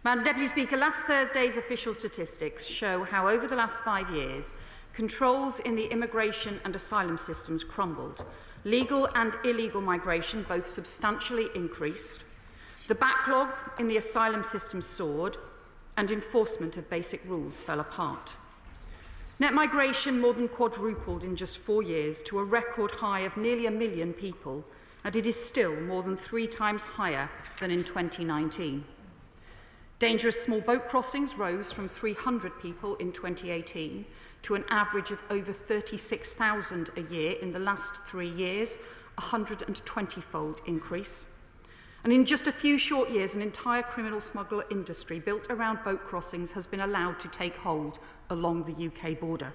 Madam Deputy Speaker, last Thursday's official statistics show how over the last 5 years, controls in the immigration and asylum systems crumbled. Legal and illegal migration both substantially increased. The backlog in the asylum system soared, and enforcement of basic rules fell apart. Net migration more than quadrupled in just 4 years to a record high of nearly 1 million people, and it is still more than 3 times higher than in 2019. Dangerous small boat crossings rose from 300 people in 2018 to an average of over 36,000 a year in the last 3 years, a 120-fold increase. And in just a few short years, an entire criminal smuggler industry built around boat crossings has been allowed to take hold along the UK border.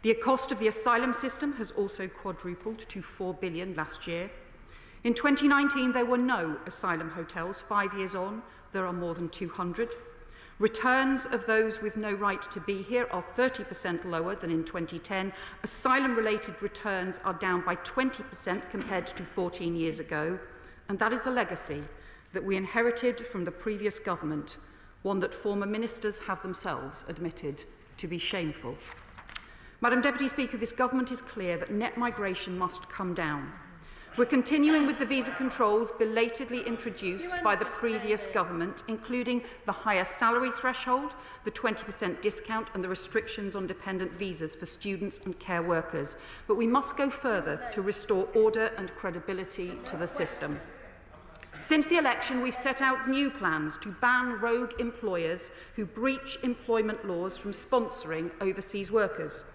The cost of the asylum system has also quadrupled to $4 billion last year. In 2019, there were no asylum hotels. 5 years on, there are more than 200. Returns of those with no right to be here are 30% lower than in 2010. Asylum-related returns are down by 20% compared to 14 years ago. And that is the legacy that we inherited from the previous government, one that former ministers have themselves admitted to be shameful. Madam Deputy Speaker, this government is clear that net migration must come down. We're continuing with the visa controls belatedly introduced by the previous government, including the higher salary threshold, the 20% discount and the restrictions on dependent visas for students and care workers. But we must go further to restore order and credibility to the system. Since the election, we've set out new plans to ban rogue employers who breach employment laws from sponsoring overseas workers.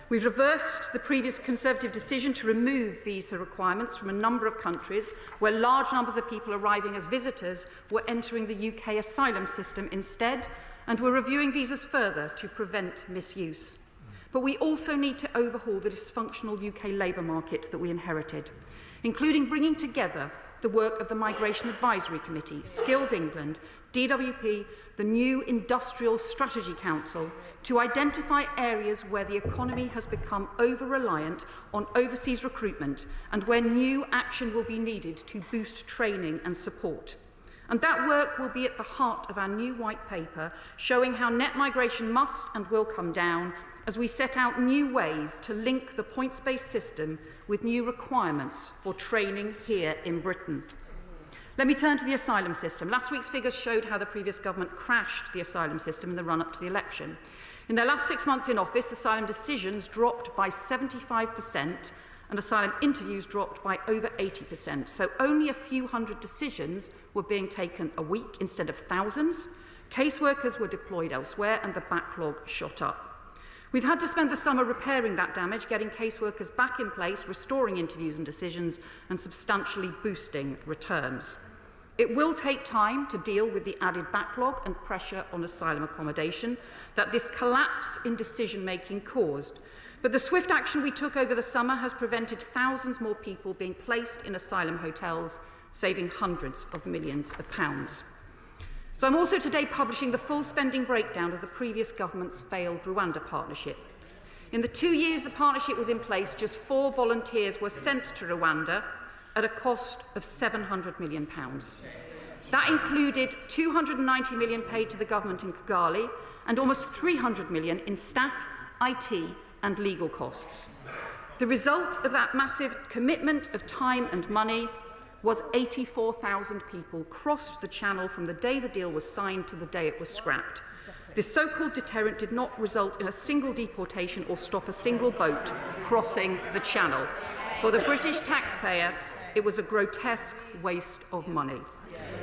We've reversed the previous Conservative decision to remove visa requirements from a number of countries where large numbers of people arriving as visitors were entering the UK asylum system instead, and we're reviewing visas further to prevent misuse. But we also need to overhaul the dysfunctional UK labour market that we inherited, including bringing together the work of the Migration Advisory Committee, Skills England, DWP, the new Industrial Strategy Council, to identify areas where the economy has become over-reliant on overseas recruitment and where new action will be needed to boost training and support. And that work will be at the heart of our new white paper, showing how net migration must and will come down as we set out new ways to link the points-based system with new requirements for training here in Britain. Let me turn to the asylum system. Last week's figures showed how the previous government crashed the asylum system in the run-up to the election. In their last 6 months in office, asylum decisions dropped by 75% and asylum interviews dropped by over 80%. So only a few hundred decisions were being taken a week instead of thousands. Caseworkers were deployed elsewhere and the backlog shot up. We've had to spend the summer repairing that damage, getting caseworkers back in place, restoring interviews and decisions, and substantially boosting returns. It will take time to deal with the added backlog and pressure on asylum accommodation that this collapse in decision-making caused. But the swift action we took over the summer has prevented thousands more people being placed in asylum hotels, saving hundreds of millions of pounds. So I'm also today publishing the full spending breakdown of the previous government's failed Rwanda partnership. In the 2 years the partnership was in place, just 4 volunteers were sent to Rwanda at a cost of £700 million. That included £290 million paid to the government in Kigali and almost £300 million in staff, IT and legal costs. The result of that massive commitment of time and money was 84,000 people crossed the channel from the day the deal was signed to the day it was scrapped. This so-called deterrent did not result in a single deportation or stop a single boat crossing the channel. For the British taxpayer, it was a grotesque waste of money.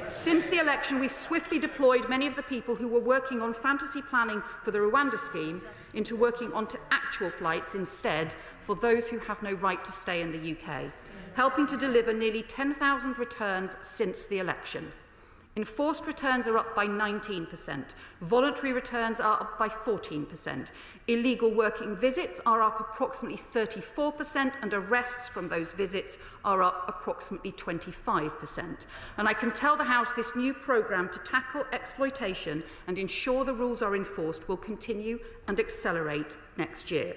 Since the election, we swiftly deployed many of the people who were working on fantasy planning for the Rwanda scheme into working onto actual flights instead for those who have no right to stay in the UK, helping to deliver nearly 10,000 returns since the election. Enforced returns are up by 19%. Voluntary returns are up by 14%. Illegal working visits are up approximately 34%, and arrests from those visits are up approximately 25%. And I can tell the House this new programme to tackle exploitation and ensure the rules are enforced will continue and accelerate next year.